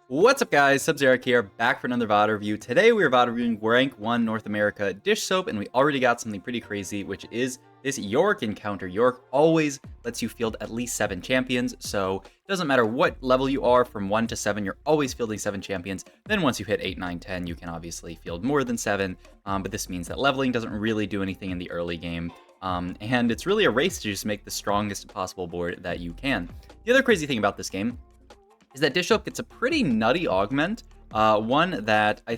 What's up, guys? Sub-Zero here, back for another VOD review. Today we are VOD reviewing Rank 1 North America Dishsoap, and we already got something pretty crazy, which is this York encounter. York always lets you field at least 7 champions, so it doesn't matter what level you are, from 1 to 7, you're always fielding 7 champions. Then once you hit 8, 9, 10, you can obviously field more than 7, but this means that leveling doesn't really do anything in the early game. And it's really a race to just make the strongest possible board that you can. The other crazy thing about this game is that Dishsoap gets a pretty nutty augment, one that I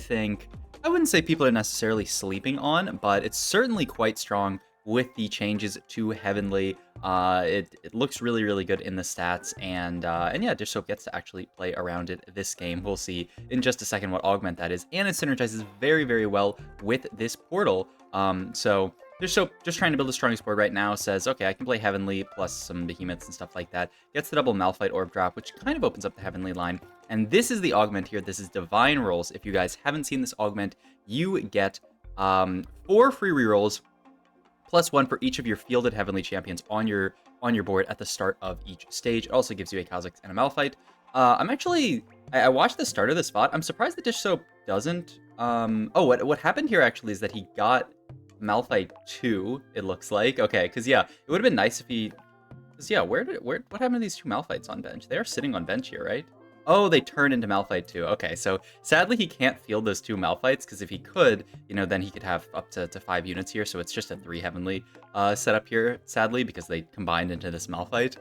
wouldn't say people are necessarily sleeping on, but it's certainly quite strong with the changes to Heavenly. It looks really, really good in the stats, and yeah, Dishsoap gets to actually play around it this game. We'll see in just a second what augment that is, and it synergizes very, very well with this portal. So Dishsoap, just trying to build the strongest board right now, says, okay, I can play Heavenly plus some Behemoths and stuff like that. Gets the double Malphite Orb drop, which kind of opens up the Heavenly line. And this is the augment here. This is Divine Rolls. If you guys haven't seen this augment, you get 4 free rerolls, plus 1 for each of your fielded Heavenly champions on your board at the start of each stage. It also gives you a Kha'Zix and a Malphite. I watched the start of this spot. I'm surprised that Dishsoap doesn't. What happened here actually is that he got Malphite 2, it looks like. Okay, because yeah, it would have been nice if he... Because yeah, what happened to these 2 Malphites on bench? They are sitting on bench here, right? Oh, they turn into Malphite 2. Okay, so sadly he can't field those 2 Malphites, because if he could, then he could have up to 5 units here, so it's just a 3 Heavenly setup here, sadly, because they combined into this Malphite.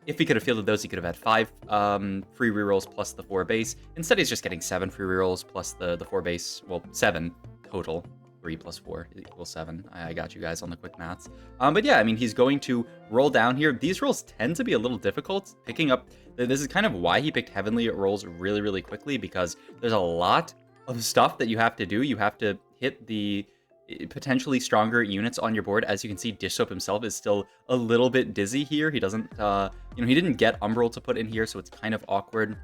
If he could have fielded those, he could have had 5 free rerolls plus the 4 base. Instead, he's just getting 7 free rerolls plus the 4 base, well, 7 total. 3 plus 4 equals 7. I got you guys on the quick maths. But yeah, I mean, he's going to roll down here. These rolls tend to be a little difficult. Picking up, this is kind of why he picked Heavenly. It rolls really, really quickly because there's a lot of stuff that you have to do. You have to hit the potentially stronger units on your board. As you can see, Dishsoap himself is still a little bit dizzy here. He doesn't, he didn't get Umbral to put in here, so it's kind of awkward.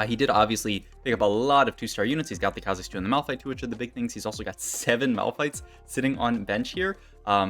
He did obviously pick up a lot of 2-star units. He's got the Kha'Zix 2 and the Malphite 2, which are the big things. He's also got 7 Malphites sitting on bench here.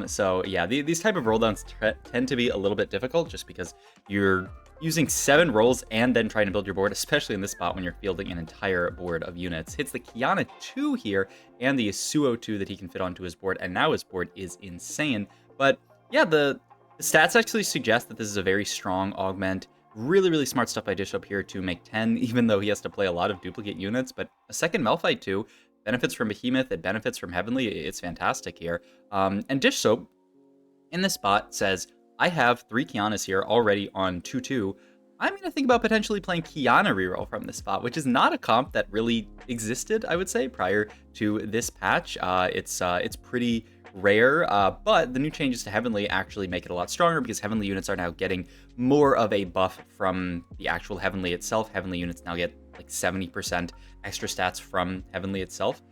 So yeah, these type of rolldowns tend to be a little bit difficult just because you're using 7 rolls and then trying to build your board, especially in this spot when you're fielding an entire board of units. Hits the Qiyana 2 here and the Yasuo 2 that he can fit onto his board, and now his board is insane. But yeah, the stats actually suggest that this is a very strong augment. Really, really smart stuff by Dishsoap here to make 10, even though he has to play a lot of duplicate units. But a second Malphite 2 benefits from Behemoth, it benefits from Heavenly. It's fantastic here. And Dishsoap in this spot says, I have 3 Qiyanas here already on 2-2. I'm going to think about potentially playing Qiyana reroll from this spot, which is not a comp that really existed, I would say, prior to this patch. It's pretty rare, but the new changes to Heavenly actually make it a lot stronger because Heavenly units are now getting more of a buff from the actual Heavenly itself. Heavenly units now get like 70% extra stats from Heavenly itself.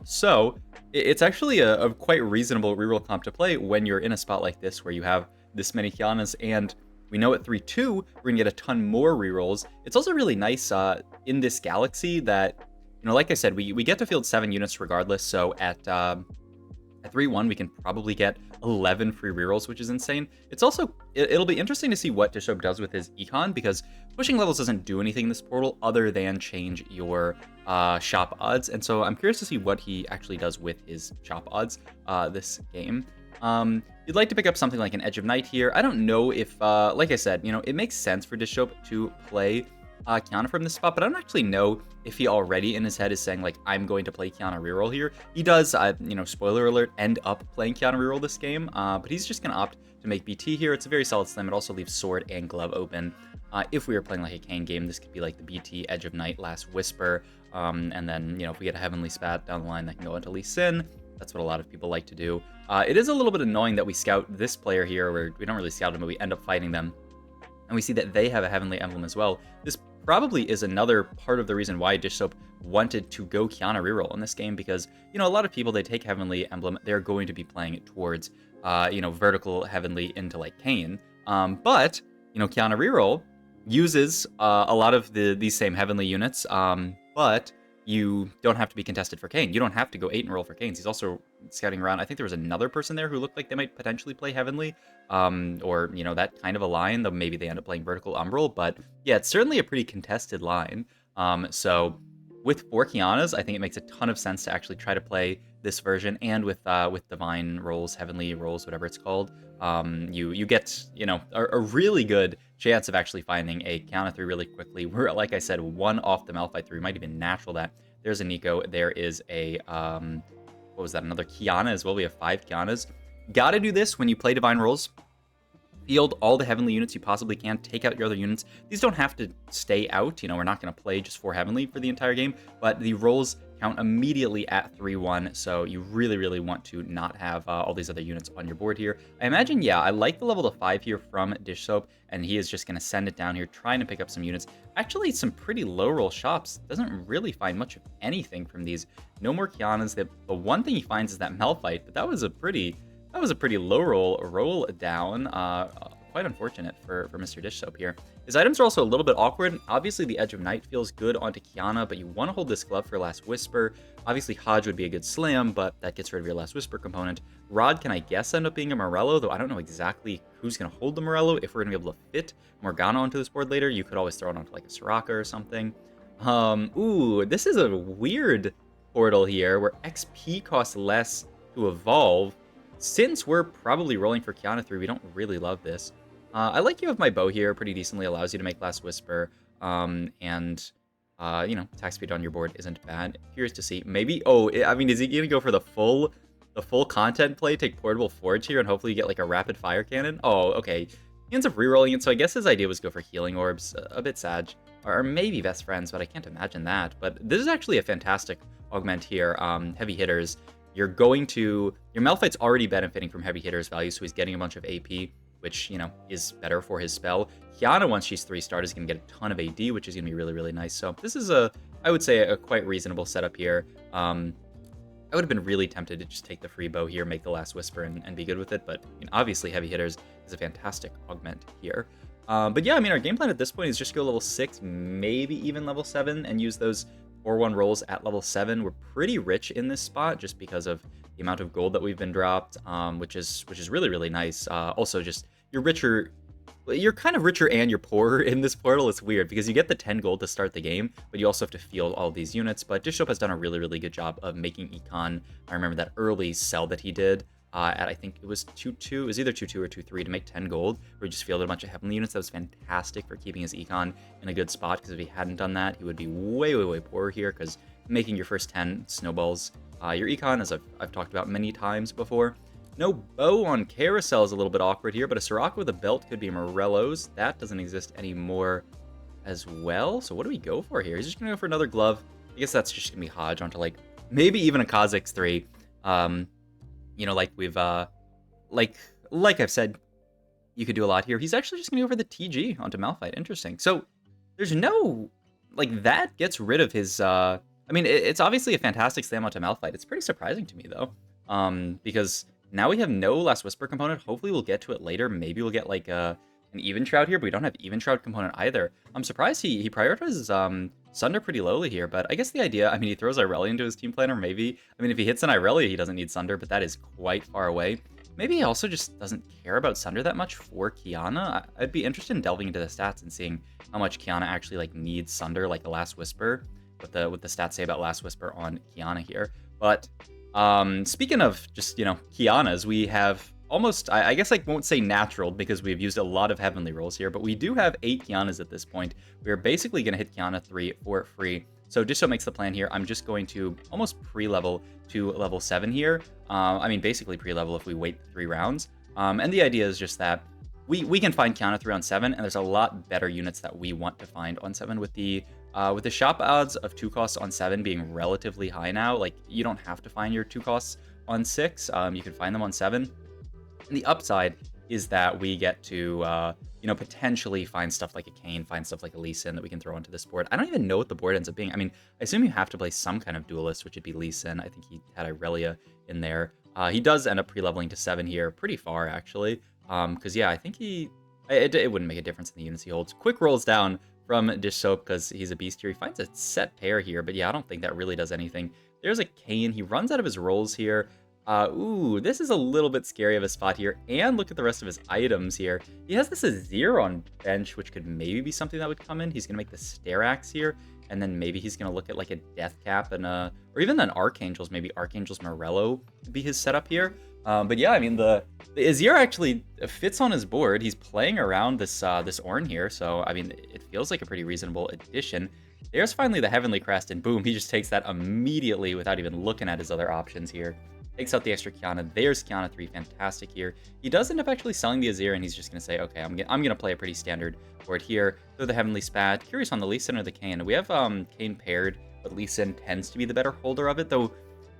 So it's actually a quite reasonable reroll comp to play when you're in a spot like this where you have this many Qiyanas, and we know at 3-2 we're gonna get a ton more rerolls. It's also really nice in this galaxy that, like I said, we get to field 7 units regardless. So at 3-1, we can probably get 11 free rerolls, which is insane. It's also, it'll be interesting to see what Dishsoap does with his econ, because pushing levels doesn't do anything in this portal other than change your shop odds. And so I'm curious to see what he actually does with his shop odds this game. You'd like to pick up something like an Edge of Night here. I don't know if, like I said, it makes sense for Dishsoap to play Qiyana from this spot, but I don't actually know if he already in his head is saying, like, I'm going to play Qiyana reroll here. He does, spoiler alert, end up playing Qiyana reroll this game, but he's just going to opt to make BT here. It's a very solid slam. It also leaves Sword and Glove open. If we were playing like a Kayn game, this could be like the BT Edge of Night, Last Whisper, and then, if we get a Heavenly Spat down the line, that can go into Lee Sin. That's what a lot of people like to do. It is a little bit annoying that we scout this player here, where we don't really scout him, but we end up fighting them. And we see that they have a Heavenly emblem as well. This probably is another part of the reason why Dishsoap wanted to go Qiyana reroll in this game, because, a lot of people, they take Heavenly emblem, they're going to be playing it towards, vertical Heavenly into like Kayn. But, Qiyana reroll uses a lot of these same Heavenly units, but you don't have to be contested for Kane. You don't have to go 8 and roll for Kanes. He's also scouting around. I think there was another person there who looked like they might potentially play Heavenly, or, you know, that kind of a line, though maybe they end up playing Vertical Umbral. But yeah, it's certainly a pretty contested line. So with 4 Qiyanas, I think it makes a ton of sense to actually try to play this version, and with Divine rolls, Heavenly rolls, whatever it's called. You get, you know, a really good chance of actually finding a Qiyana 3 really quickly. We're, like I said, 1 off the Malphite 3. We might even natural that. There's a Nico. There is a, what was that? Another Qiyana as well. We have 5 Qiyanas. Gotta do this when you play Divine rolls. Field all the Heavenly units you possibly can. Take out your other units. These don't have to stay out. You know, we're not going to play just 4 Heavenly for the entire game, but the rolls count immediately at 3-1, so you really, really want to not have all these other units on your board here. I imagine, yeah, I like the level to 5 here from Dishsoap, and he is just going to send it down here, trying to pick up some units. Actually, some pretty low roll shops. Doesn't really find much of anything from these. No more Qiyanas. The one thing he finds is that Malphite, but that was a pretty low roll down. Quite unfortunate for Mr. Dishsoap here. His items are also a little bit awkward. Obviously, the Edge of Night feels good onto Qiyana, but you want to hold this glove for Last Whisper. Obviously, Hodge would be a good slam, but that gets rid of your Last Whisper component. Rod can, I guess, end up being a Morello, though I don't know exactly who's going to hold the Morello. If we're going to be able to fit Morgana onto this board later, you could always throw it onto like a Soraka or something. Ooh, this is a weird portal here where XP costs less to evolve. Since we're probably rolling for Qiyana 3, we don't really love this. I like you have my bow here, pretty decently, allows you to make Last Whisper, and, you know, attack speed on your board isn't bad. Curious to see, maybe, I mean, is he going to go for the full content play, take Portable Forge here, and hopefully get, like, a rapid fire cannon? Oh, okay. He ends up rerolling it, so I guess his idea was go for Healing Orbs, a bit sad. Or maybe Best Friends, but I can't imagine that. But this is actually a fantastic augment here. Heavy hitters. You're going to... Your Malphite's already benefiting from heavy hitters value, so he's getting a bunch of AP, which, you know, is better for his spell. Qiyana, once she's 3-starred, is going to get a ton of AD, which is going to be really, really nice. So this is I would say, a quite reasonable setup here. I would have been really tempted to just take the free bow here, make the Last Whisper, and be good with it. But, I mean, obviously, heavy hitters is a fantastic augment here. But yeah, I mean, our game plan at this point is just go level 6, maybe even level 7, and use those 4-1 rolls at level 7. We're pretty rich in this spot just because of the amount of gold that we've been dropped, which is really, really nice. Also, just you're richer. You're kind of richer and you're poorer in this portal. It's weird because you get the 10 gold to start the game, but you also have to field all these units. But Dishsoap has done a really, really good job of making econ. I remember that early sell that he did at, I think it was 2-2. It was either 2-2 or 2-3 to make 10 gold, where he just fielded a bunch of heavenly units. That was fantastic for keeping his econ in a good spot, because if he hadn't done that, he would be way, way, way poorer here, because making your first 10 snowballs your econ, as I've talked about many times before. No bow on Carousel is a little bit awkward here, but a Soraka with a belt could be Morello's. That doesn't exist anymore as well. So what do we go for here? He's just going to go for another glove. I guess that's just going to be Hodge onto, like, maybe even a Kha'Zix 3. You know, like we've, like I've said, you could do a lot here. He's actually just going to go for the TG onto Malphite. Interesting. So there's no, like, that gets rid of his, I mean, it's obviously a fantastic slam onto Malphite. It's pretty surprising to me, though, because now we have no Last Whisper component. Hopefully we'll get to it later. Maybe we'll get, like, an Even Shroud here, but we don't have Even Shroud component either. I'm surprised he prioritizes Sunder pretty lowly here, but I guess the idea, I mean, he throws Irelia into his team planner, maybe. I mean, if he hits an Irelia, he doesn't need Sunder, but that is quite far away. Maybe he also just doesn't care about Sunder that much for Qiyana. I'd be interested in delving into the stats and seeing how much Qiyana actually, like, needs Sunder, like the Last Whisper, what the stats say about Last Whisper on Qiyana here. But speaking of just, you know, Qiyanas, we have almost, I guess I won't say natural because we've used a lot of heavenly rolls here, but we do have 8 Qiyanas at this point. We're basically going to hit Qiyana 3 for free. So Dishsoap makes the plan here. I'm just going to almost pre-level to level 7 here. I mean, basically pre-level if we wait 3 rounds. And the idea is just that we can find Qiyana 3 on 7, and there's a lot better units that we want to find on 7 with the shop odds of 2 costs on 7 being relatively high now. Like, you don't have to find your 2 costs on 6. You can find them on 7. And the upside is that we get to, you know, potentially find stuff like a Kayn, find stuff like a Lee Sin that we can throw onto this board. I don't even know what the board ends up being. I mean, I assume you have to play some kind of duelist, which would be Lee Sin. I think he had Irelia in there. He does end up pre-leveling to 7 here, pretty far, actually. Because, yeah, I think it wouldn't make a difference in the units he holds. Quick rolls down from Dishsoap because he's a beast here. He finds a set pair here, but yeah, I don't think that really does anything. There's a Kayn. He runs out of his rolls here. Ooh, this is a little bit scary of a spot here. And look at the rest of his items here. He has this Azir on bench, which could maybe be something that would come in. He's going to make the Stair Axe here. And then maybe he's going to look at like a Death Cap and or even an Archangels. Maybe Archangel's Morello would be his setup here. But yeah, I mean, the Azir actually fits on his board. He's playing around this Ornn here. So, I mean, it feels like a pretty reasonable addition. There's finally the Heavenly Crest, and boom, he just takes that immediately without even looking at his other options here. Takes out the extra Qiyana. There's Qiyana 3, fantastic here. He does end up actually selling the Azir, and he's just going to say, okay, I'm going to play a pretty standard board here. Throw the Heavenly Spat. Curious on the Lee Sin or the Kayn. We have Kayn paired, but Lee Sin tends to be the better holder of it, though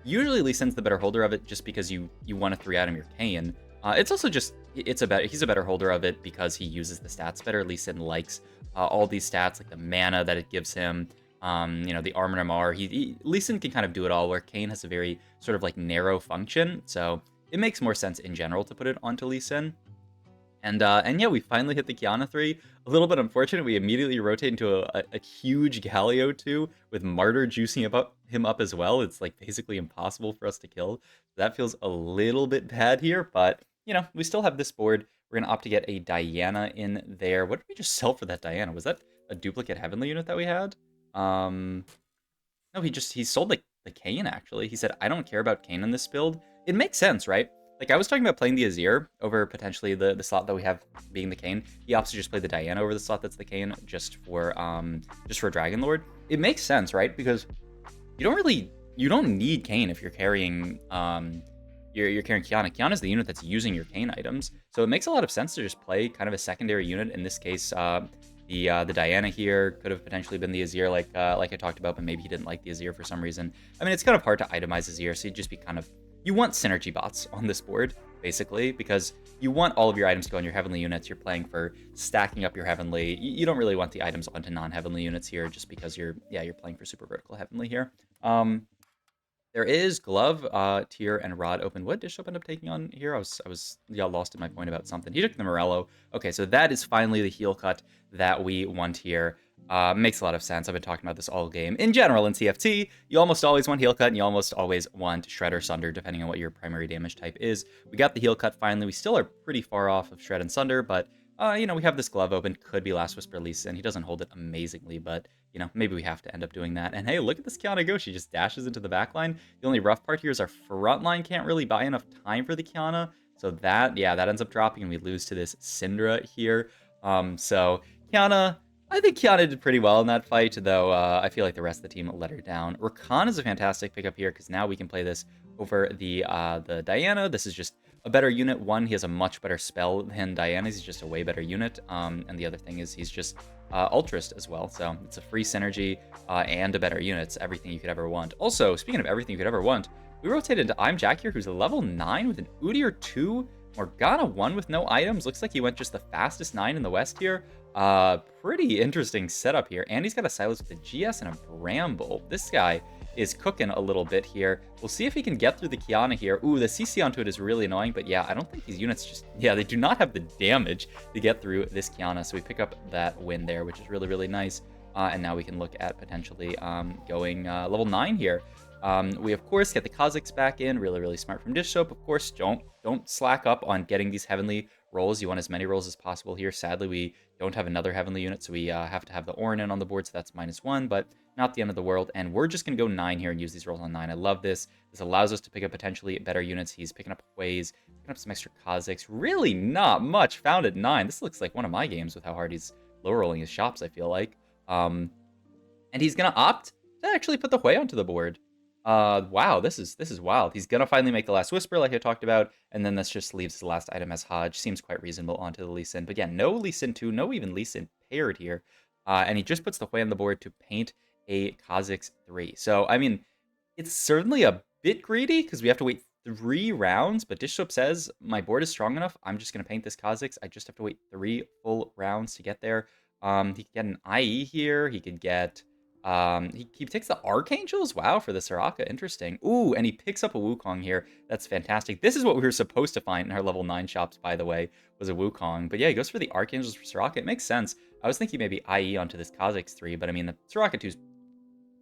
usually Lee Sin's the better holder of it just because you want to 3-atom your Kayn. It's also just, he's a better holder of it because he uses the stats better. Lee Sin likes all these stats, like the mana that it gives him, you know, the armor and MR. Lee Sin can kind of do it all, where Kayn has a very sort of like narrow function, so it makes more sense in general to put it onto Lee Sin. And yeah, we finally hit the Qiyana 3. A little bit unfortunate, we immediately rotate into a huge Galio 2 with Martyr juicing him up as well. It's like basically impossible for us to kill. That feels a little bit bad here, but you know, we still have this board. We're gonna opt to get a Diana in there. What did we just sell for that Diana? Was that a duplicate Heavenly unit that we had? No, he sold like the Kayn actually. He said, I don't care about Kayn in this build. It makes sense, right? Like I was talking about playing the Azir over potentially the slot that we have being the Kayn. He opts to just play the Diana over the slot that's the Kayn just for Dragon Lord. It makes sense, right? Because you don't need Kayn if you're carrying you're carrying Qiyana. Qiyana's the unit that's using your Kayn items. So it makes a lot of sense to just play kind of a secondary unit. In this case, the Diana here could have potentially been the Azir, like I talked about, but maybe he didn't like the Azir for some reason. I mean, it's kind of hard to itemize Azir, so you'd just be you want synergy bots on this board, basically, because you want all of your items to go on your Heavenly units. You're playing for stacking up your Heavenly. You don't really want the items onto non-Heavenly units here, just because you're playing for super vertical Heavenly here. There is Glove, Tier, and Rod open. What did Dishsoap end up taking on here? I was lost in my point about something. He took the Morello. Okay, so that is finally the heal cut that we want here. Makes a lot of sense. I've been talking about this all game. In general, in TFT, you almost always want heal cut, and you almost always want Shred or Sunder, depending on what your primary damage type is. We got the heal cut finally. We still are pretty far off of Shred and Sunder, but you know, we have this Glove open. Could be Last Whisper Lee Sin. He doesn't hold it amazingly, but you know, maybe we have to end up doing that. And hey, look at this Qiyana go. She just dashes into the back line. The only rough part here is our front line can't really buy enough time for the Qiyana. So that ends up dropping, and we lose to this Syndra here. So Qiyana, I think Qiyana did pretty well in that fight, though I feel like the rest of the team let her down. Rakan is a fantastic pickup here, because now we can play this over the Diana. This is just a better unit. One, he has a much better spell than Diana's. He's just a way better unit. And the other thing is he's just Ultrist as well. So it's a free synergy and a better unit. It's everything you could ever want. Also, speaking of everything you could ever want, we rotated into I'm Jack here, who's a level 9 with an Udyr 2, Morgana 1 with no items. Looks like he went just the fastest 9 in the West here. Pretty interesting setup here. And he's got a Silas with a GS and a Bramble. This guy is cooking a little bit here. We'll see if he can get through the Qiyana here. Ooh, the CC onto it is really annoying, but yeah, I don't think these units just, they do not have the damage to get through this Qiyana, so we pick up that win there, which is really, really nice. And now we can look at potentially going level 9 here. We, of course, get the Kha'Zix back in. Really, really smart from Dishsoap. Of course, don't slack up on getting these Heavenly rolls. You want as many rolls as possible here. Sadly, we don't have another Heavenly unit, so we have to have the Ornn in on the board, so that's -1, but not the end of the world. And we're just going to go 9 here and use these rolls on 9. I love this. This allows us to pick up potentially better units. He's picking up Hways, picking up some extra Kha'Zix. Really not much found at 9. This looks like one of my games with how hard he's low rolling his shops, I feel like. And he's going to opt to actually put the Hway onto the board. Wow, this is wild. He's gonna finally make the Last Whisper, like I talked about, and then this just leaves the last item as Hodge. Seems quite reasonable onto the Lee Sin. But yeah, no Lee Sin 2, no even Lee Sin paired here. And he just puts the Hway on the board to paint a Kha'Zix 3. So, I mean, it's certainly a bit greedy, because we have to wait 3 rounds, but Dishsoap says, my board is strong enough, I'm just gonna paint this Kha'Zix. I just have to wait 3 full rounds to get there. He could get an IE here, he could get... he takes the Archangels? Wow, for the Soraka. Interesting. Ooh, and he picks up a Wukong here. That's fantastic. This is what we were supposed to find in our level 9 shops, by the way, was a Wukong. But yeah, he goes for the Archangels for Soraka. It makes sense. I was thinking maybe IE onto this Kha'Zix 3, but I mean, the Soraka 2 is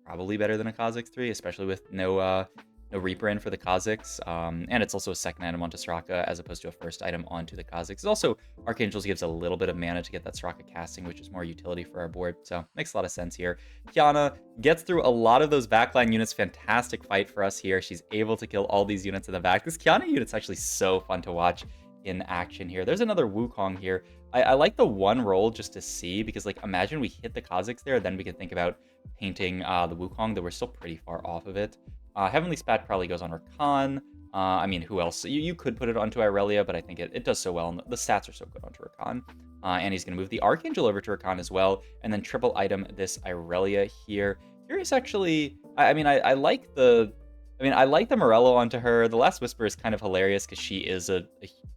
probably better than a Kha'Zix 3, especially with no Reaper in for the Kha'Zix. And it's also a second item onto Soraka as opposed to a first item onto the Kha'Zix. Also, Archangels gives a little bit of mana to get that Soraka casting, which is more utility for our board. So makes a lot of sense here. Qiyana gets through a lot of those backline units. Fantastic fight for us here. She's able to kill all these units in the back. This Qiyana unit's actually so fun to watch in action here. There's another Wukong here. I like the one roll just to see, because like imagine we hit the Kha'Zix there, then we can think about painting the Wukong, though we're still pretty far off of it. Heavenly Spat probably goes on Rakan. I mean, who else? You could put it onto Irelia, but I think it does so well, and the stats are so good onto Rakan. And he's going to move the Archangel over to Rakan as well, and then triple item this Irelia here. Curious, actually. I mean, I like the... I mean, I like the Morello onto her. The Last Whisper is kind of hilarious because she is a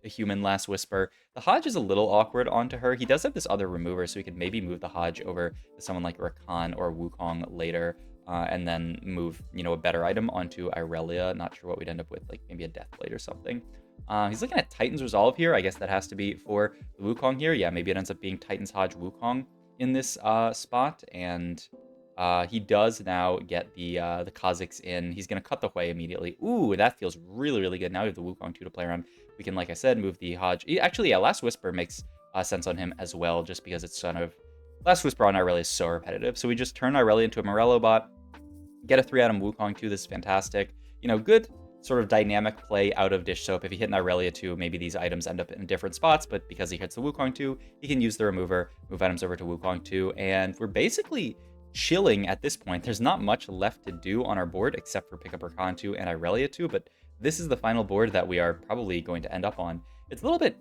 human Last Whisper. The Hodge is a little awkward onto her. He does have this other remover, so we could maybe move the Hodge over to someone like Rakan or Wukong later, and then move, you know, a better item onto Irelia. Not sure what we'd end up with, like maybe a Deathblade or something. He's looking at Titan's Resolve here. I guess that has to be for the Wukong here. Yeah, maybe it ends up being Titan's Hodge Wukong in this spot, and... he does now get the Kha'Zix in. He's going to cut the Hui immediately. Ooh, that feels really, really good. Now we have the Wukong 2 to play around. We can, like I said, move the Hodge. Actually, yeah, Last Whisper makes sense on him as well, just because it's kind of... Last Whisper on Irelia is so repetitive. So we just turn Irelia into a Morello bot, get a 3-item Wukong 2. This is fantastic. You know, good sort of dynamic play out of Dishsoap. If he hit an Irelia 2, maybe these items end up in different spots, but because he hits the Wukong 2, he can use the remover, move items over to Wukong 2, and we're basically... chilling at this point. There's not much left to do on our board except for pick up Rakan 2 and Irelia 2, but this is the final board that we are probably going to end up on. It's a little bit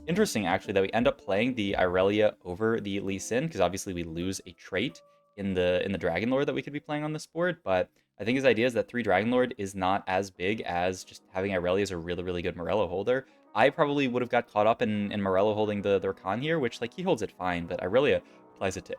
interesting, actually, that we end up playing the Irelia over the Lee Sin, because obviously we lose a trait in the Dragon Lord that we could be playing on this board, but I think his idea is that 3 Dragon Lord is not as big as just having Irelia as a really, really good Morello holder. I probably would have got caught up in Morello holding the Rakan here, which, like, he holds it fine, but Irelia applies it to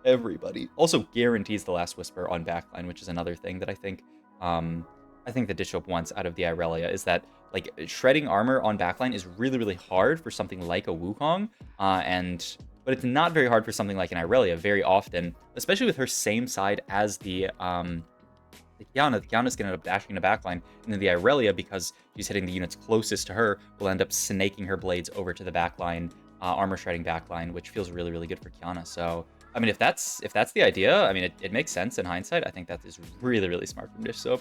everybody. Also guarantees the Last Whisper on backline, which is another thing that I think the Dishsoap wants out of the Irelia, is that like shredding armor on backline is really, really hard for something like a Wukong, but it's not very hard for something like an Irelia very often, especially with her same side as the Qiyana. The Qiyana's going to end up dashing into backline, and then the Irelia, because she's hitting the units closest to her, will end up snaking her blades over to the backline, armor shredding backline, which feels really, really good for Qiyana. So I mean, if that's the idea, I mean, it makes sense in hindsight. I think that is really, really smart from Dishsoap.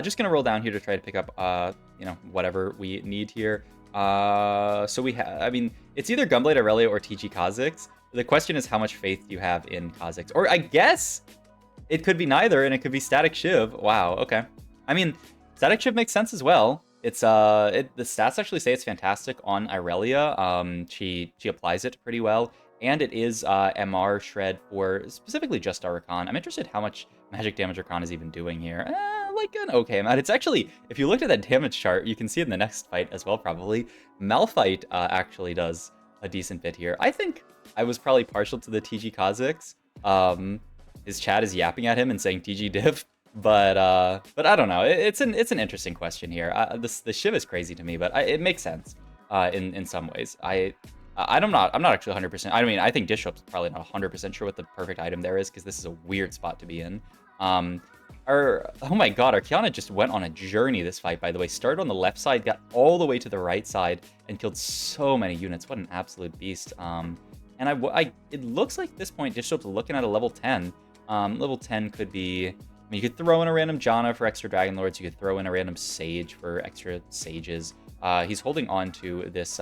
Just gonna roll down here to try to pick up, you know, whatever we need here. So we have, I mean, it's either Gunblade Irelia or TG Kha'Zix. The question is, how much faith do you have in Kha'Zix? Or I guess it could be neither, and it could be Static Shiv. Wow, okay. I mean, Static Shiv makes sense as well. It's the stats actually say it's fantastic on Irelia. She applies it pretty well. And it is MR shred for specifically just our Rakan. I'm interested how much magic damage Rakan is even doing here. Like an okay amount. It's actually, if you looked at that damage chart, you can see it in the next fight as well, probably. Malphite actually does a decent bit here. I think I was probably partial to the TG Kha'Zix. His chat is yapping at him and saying TG div, but I don't know. It's an interesting question here. The Shiv is crazy to me, but it makes sense in some ways. I'm not actually 100%. I mean, I think Dishsoap's probably not 100% sure what the perfect item there is, because this is a weird spot to be in. Oh my god, our Qiyana just went on a journey this fight, by the way. Started on the left side, got all the way to the right side, and killed so many units. What an absolute beast. And it looks like at this point, Dishsoap's looking at a level 10. Level 10 could be... I mean, you could throw in a random Janna for extra Dragon Lords. You could throw in a random Sage for extra Sages. He's holding on to this...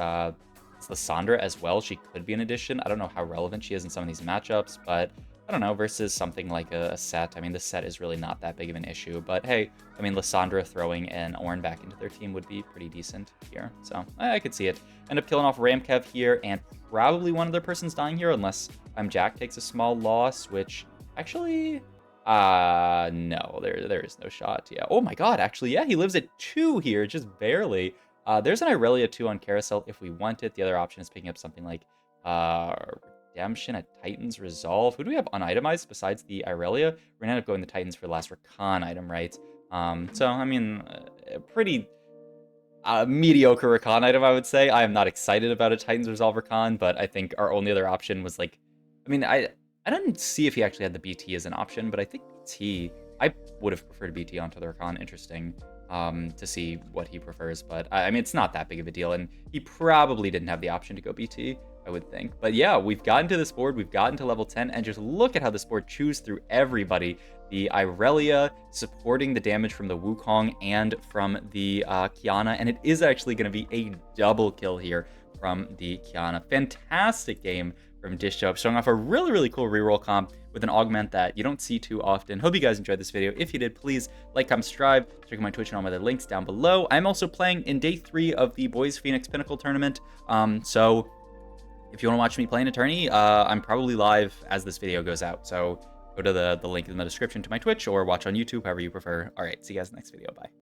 Lysandra as well. She could be an addition. I don't know how relevant she is in some of these matchups, but I don't know, versus something like a set. I mean, the set is really not that big of an issue, but hey, I mean, Lysandra throwing an Ornn back into their team would be pretty decent here, so I could see it. End up killing off Ramkev here, and probably one other person's dying here, unless Jack takes a small loss, which actually... no, there is no shot. Yeah. Oh my god, actually, yeah, he lives at 2 here, just barely. There's an Irelia 2 on Carousel if we want it. The other option is picking up something like Redemption, a Titan's Resolve. Who do we have unitemized besides the Irelia? We're going to end up going to Titans for the last Rakan item, right? So, I mean, a pretty mediocre Rakan item, I would say. I am not excited about a Titan's Resolve Rakan, but I think our only other option was, like, I mean, I didn't see if he actually had the BT as an option, but I think BT, I would have preferred BT onto the Rakan. Interesting to see what he prefers, but I mean, it's not that big of a deal, and he probably didn't have the option to go BT, I would think. But yeah, we've gotten to this board, we've gotten to level 10, and just look at how this board chews through everybody. The Irelia supporting the damage from the Wukong and from the Qiyana, and it is actually going to be a double kill here from the Qiyana. Fantastic game from Dishsoap, showing off a really, really cool reroll comp with an augment that you don't see too often. Hope you guys enjoyed this video. If you did, please like, comment, subscribe. Check out my Twitch and all my other links down below. I'm also playing in day 3 of the Boys Phoenix Pinnacle tournament. So if you want to watch me play in a tourney, I'm probably live as this video goes out. So go to the link in the description to my Twitch or watch on YouTube, however you prefer. All right, see you guys in the next video. Bye.